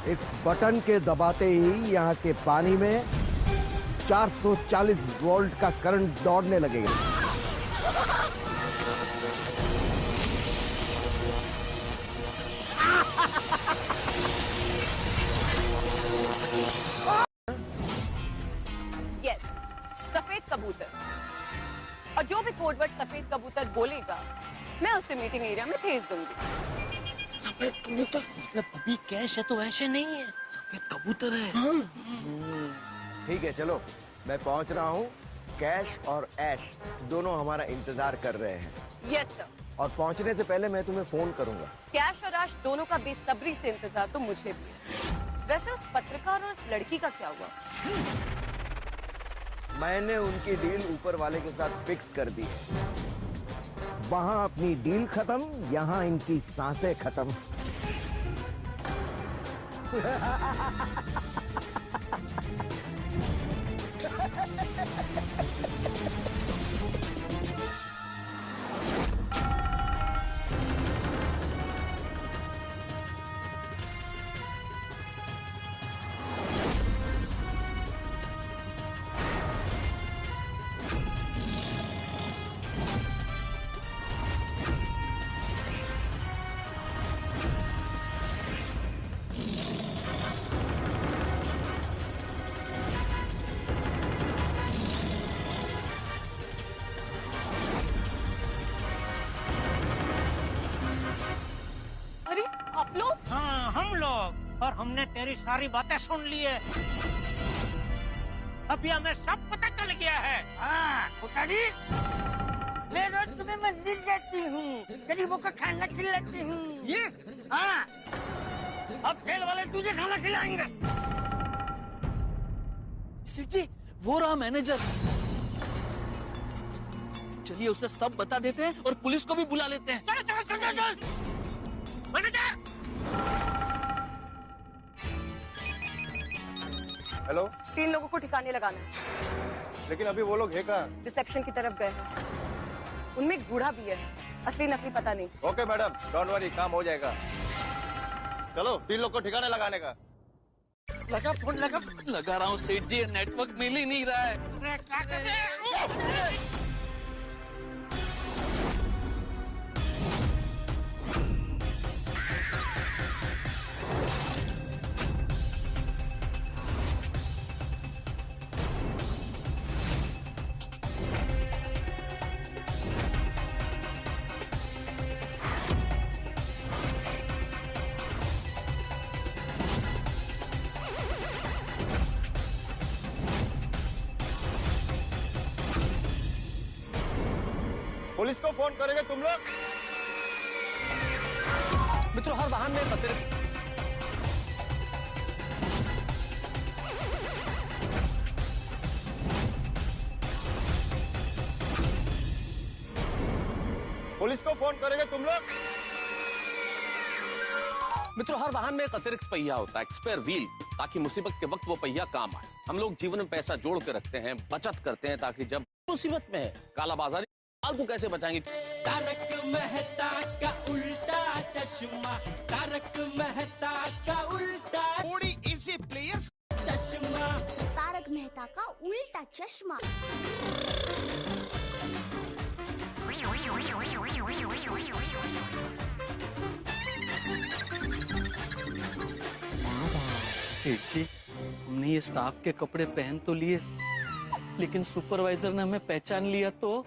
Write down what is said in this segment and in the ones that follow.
इस बटन के दबाते ही यहाँ के पानी में 440 वोल्ट का करंट दौड़ने लगेगा। यस, सफेद कबूतर। और जो भी कोडवर्ड सफेद कबूतर बोलेगा मैं उसे मीटिंग एरिया में भेज दूंगी। सफेद कबूतर मतलब अभी कैश है तो ऐसे नहीं है, सफेद कबूतर है। ठीक है, चलो मैं पहुंच रहा हूँ। कैश और ऐश दोनों हमारा इंतजार कर रहे हैं। Yes sir. और पहुंचने से पहले मैं तुम्हें फोन करूंगा। कैश और ऐश दोनों का बेसब्री से इंतजार तो मुझे भी है। वैसे उस पत्रकार और उस लड़की का क्या हुआ? मैंने उनकी डील ऊपर वाले के साथ फिक्स कर दी है। वहां अपनी डील खत्म, यहाँ इनकी सांसें खत्म। अरे आप लोग? हाँ हम लोग, और हमने तेरी सारी बातें सुन ली है। अभी हमें सब पता चल गया है। हाँ पुतारी, मैं रोज सुबह मंदिर जाती हूँ, गरीबों को खाना खिलाती हूँ। ये हाँ, अब खेल वाले तुझे खाना खिलाएंगे। सेठ जी, वो रहा मैनेजर। चलिए उसे सब बता देते हैं और पुलिस को भी बुला लेते हैं। चल चल चल चल, मैनेजर। हेलो, 3 लोगों को ठिकाने लगाना है। लेकिन अभी वो लोग है कहाँ? रिसेप्शन की तरफ गए हैं। उनमें एक बूढ़ा भी है, असली नकली पता नहीं। ओके मैडम, डोंट वरी, काम हो जाएगा। चलो 3 लोग को ठिकाने लगाने का। लगा फोन, लगा रहा हूँ सेठ जी, नेटवर्क मिल ही नहीं रहा है। अरे क्या कर रहे हैं? पुलिस को फोन करेंगे तुम लोग? मित्रों, हर वाहन में अतिरिक्त पुलिस को फोन करेंगे तुम लोग? मित्रों, हर वाहन में एक अतिरिक्त पहिया होता है, स्पेयर व्हील, ताकि मुसीबत के वक्त वो पहिया काम आए। हम लोग जीवन में पैसा जोड़ के रखते हैं, बचत करते हैं, ताकि जब मुसीबत में है, कालाबाजारी माल को कैसे बचाएंगे। तारक मेहता का उल्टा चश्मा, तारक मेहता का उल्टा चश्मा, तारक मेहता का उल्टा चश्मा। सेठ जी, हमने ये स्टाफ के कपड़े पहन तो लिए, लेकिन सुपरवाइजर ने हमें पहचान लिया तो।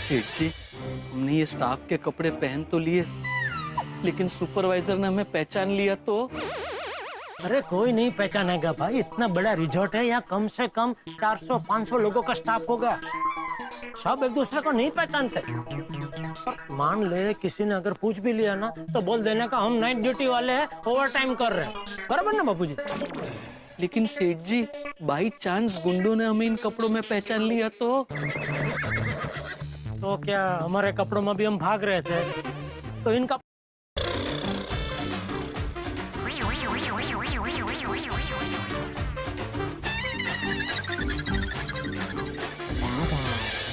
सेठ जी, हमने ये स्टाफ के कपड़े पहन तो लिए, लेकिन सुपरवाइजर ने हमें पहचान लिया तो? अरे कोई नहीं पहचानेगा भाई, इतना बड़ा रिजॉर्ट है, यहाँ कम से कम 400-500 लोगों का स्टाफ होगा। सब एक दूसरे को नहीं पहचानते। मान ले किसी ने अगर पूछ भी लिया ना तो बोल देने का हम नाइट ड्यूटी वाले हैं, ओवर टाइम कर रहे हैं। बराबर ना बाबूजी? लेकिन सेठ जी, बाई चांस गुंडों ने हमें इन कपड़ों में पहचान लिया तो? तो क्या हमारे कपड़ों में भी हम भाग रहे थे तो इनका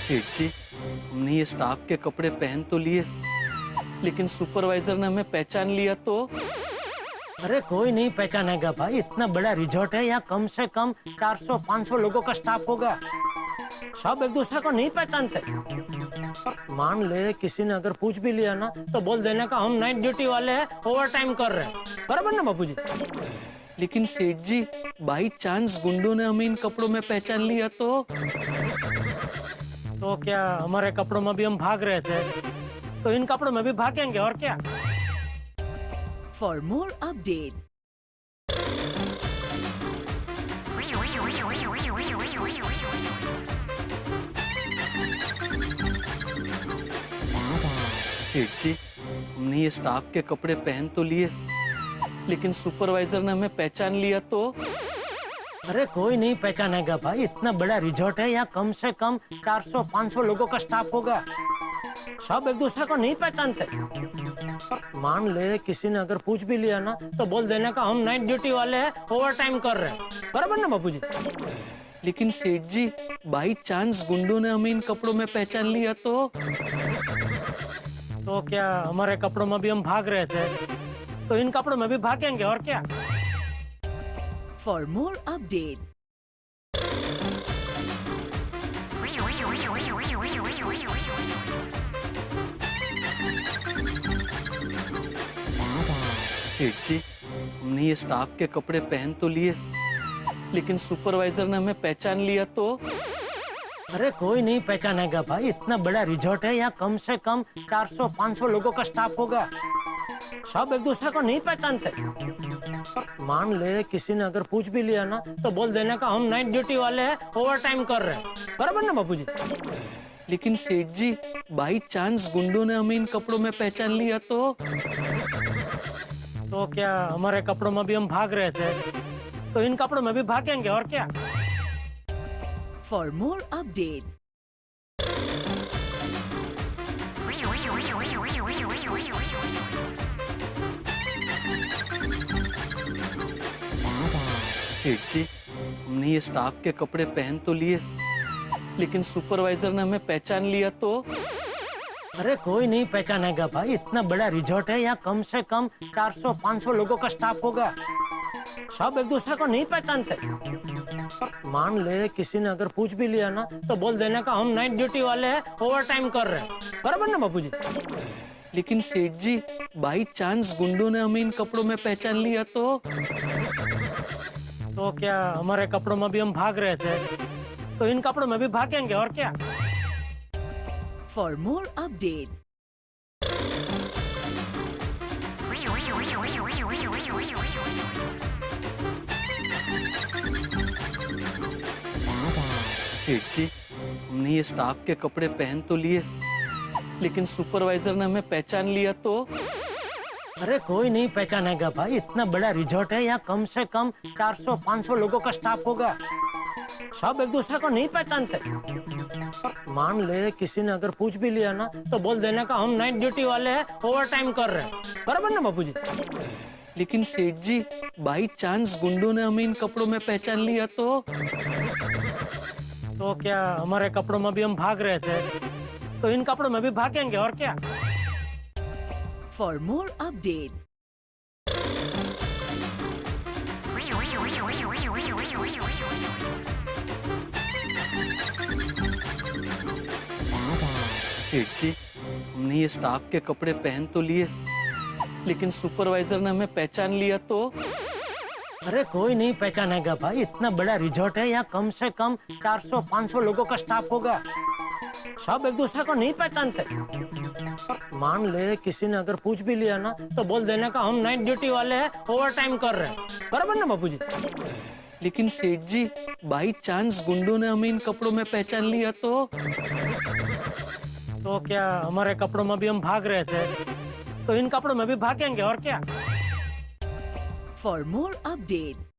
सेठ जी, हमने ये स्टाफ के कपड़े पहन तो लिए, लेकिन सुपरवाइजर ने हमें पहचान लिया तो? अरे कोई नहीं पहचानेगा भाई, इतना बड़ा रिजॉर्ट है, यहाँ कम से कम 400-500 लोगों का स्टाफ होगा। सब एक दूसरे को नहीं पहचानते। मान ले किसी ने अगर पूछ भी लिया ना तो बोल देने का हम नाइट ड्यूटी वाले हैं, ओवर टाइम कर रहे हैं। बराबर ना बाबूजी? लेकिन सेठ जी, बाई चांस गुंडों ने हमें इन कपड़ों में पहचान लिया तो? तो क्या हमारे कपड़ों में भी हम भाग रहे थे तो इन कपड़ों में भी भागेंगे, और क्या। For more updates, सेठ जी, हमने ये स्टाफ के कपड़े पहन तो लिए, लेकिन सुपरवाइजर ने हमें पहचान लिया तो? अरे कोई नहीं पहचानेगा भाई, इतना बड़ा रिजॉर्ट है, यहाँ कम से कम 400-500 लोगों का स्टाफ होगा। सब एक दूसरे को नहीं पहचानते। मान ले किसी ने अगर पूछ भी लिया ना तो बोल देने का हम नाइट ड्यूटी वाले हैं, ओवर टाइम कर रहे हैं। बराबर ना बाबूजी? लेकिन सेठ जी, बाई चांस गुंडों ने हमें इन कपड़ों में पहचान लिया तो? तो क्या हमारे कपड़ों में भी हम भाग रहे थे तो इन कपड़ों में भी भागेंगे, और क्या। for more updates, सेठ जी, हमने ये स्टाफ के कपड़े पहन तो लिए, लेकिन सुपरवाइजर ने हमें पहचान लिया तो? अरे कोई नहीं पहचानेगा भाई, इतना बड़ा रिजॉर्ट है, यहाँ कम से कम 400-500 लोगों का स्टाफ होगा। सब एक दूसरे को नहीं पहचानते। मान ले किसी ने अगर पूछ भी लिया ना तो बोल देने का हम नाइट ड्यूटी वाले हैं, ओवर टाइम कर रहे हैं। बराबर ना बाबूजी? लेकिन सेठ जी, बाई चांस गुंडों ने हमें इन कपड़ों में पहचान लिया तो? तो क्या हमारे कपड़ों में भी हम भाग रहे थे तो इन कपड़ों में भी भागेंगे, और क्या। for more updates, सेठ जी, हमने ये स्टाफ के कपड़े पहन तो लिए, लेकिन सुपरवाइजर ने हमें पहचान लिया तो? अरे कोई नहीं पहचानेगा भाई, इतना बड़ा रिजॉर्ट है, यहाँ कम से कम 400-500 लोगों का स्टाफ होगा। सब एक दूसरे को नहीं पहचानते। मान ले किसी ने अगर पूछ भी लिया ना तो बोल देने का हम नाइट ड्यूटी वाले हैं, ओवर टाइम कर रहे हैं। बराबर ना बाबूजी? लेकिन सेठ जी, बाई चांस गुंडों ने हमें इन कपड़ों में पहचान लिया तो? तो क्या हमारे कपड़ों में भी हम भाग रहे थे तो इन कपड़ों में भी भागेंगे, और क्या। for more updates, सेठ जी, हमने ये स्टाफ के कपड़े पहन तो लिए, लेकिन सुपरवाइजर ने हमें पहचान लिया तो? अरे कोई नहीं पहचानेगा भाई, इतना बड़ा रिजॉर्ट है, यहाँ कम से कम 400-500 लोगों का स्टाफ होगा। सब एक दूसरे को नहीं पहचानते। मान ले किसी ने अगर पूछ भी लिया ना तो बोल देने का हम नाइट ड्यूटी वाले हैं, ओवर टाइम कर रहे हैं। बराबर ना बाबूजी? लेकिन सेठ जी, बाई चांस गुंडों ने हमें इन कपड़ों में पहचान लिया तो? तो क्या हमारे कपड़ों में भी हम भाग रहे थे तो इन कपड़ों में भी भागेंगे, और क्या। for more updates, सेठ जी, हमने ये स्टाफ के कपड़े पहन तो लिए, लेकिन सुपरवाइजर ने हमें पहचान लिया तो? अरे कोई नहीं पहचानेगा भाई, इतना बड़ा रिजॉर्ट है, यहाँ कम से कम 400-500 लोगों का स्टाफ होगा। सब एक दूसरे को नहीं पहचानते। मान ले किसी ने अगर पूछ भी लिया ना तो बोल देने का हम नाइट ड्यूटी वाले हैं, ओवर टाइम कर रहे हैं। बराबर ना बापूजी? लेकिन सेठ जी, बाई चांस गुंडों ने हमें इन कपड़ों में पहचान लिया तो क्या हमारे कपड़ों में भी हम भाग रहे थे तो इन कपड़ों में भी भागेंगे और क्या। For more updates,